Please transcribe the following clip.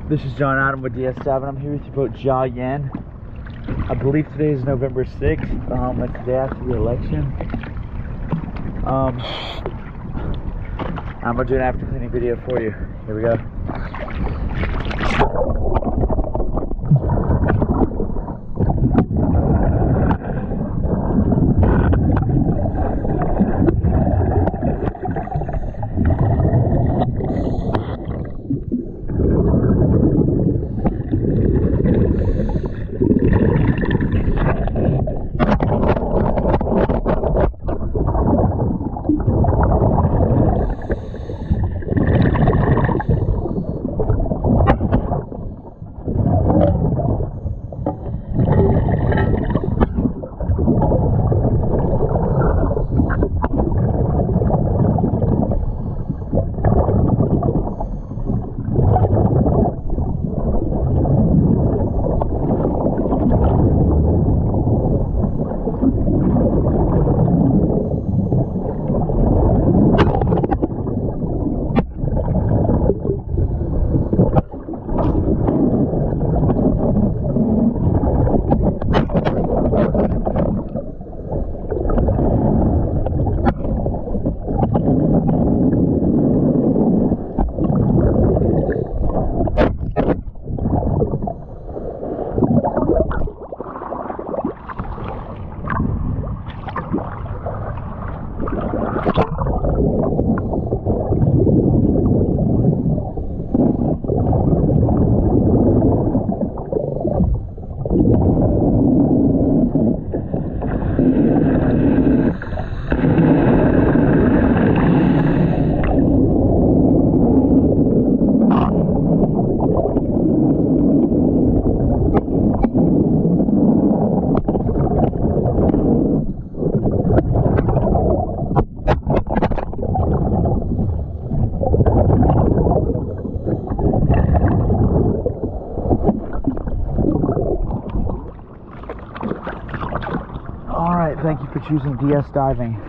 This is John Adam with DS Diving. I'm here with your boat Jia Yan. I believe today is November 6th. It's the day after the election. I'm gonna do an after cleaning video for you. Here we go. Thank you for choosing DS Diving.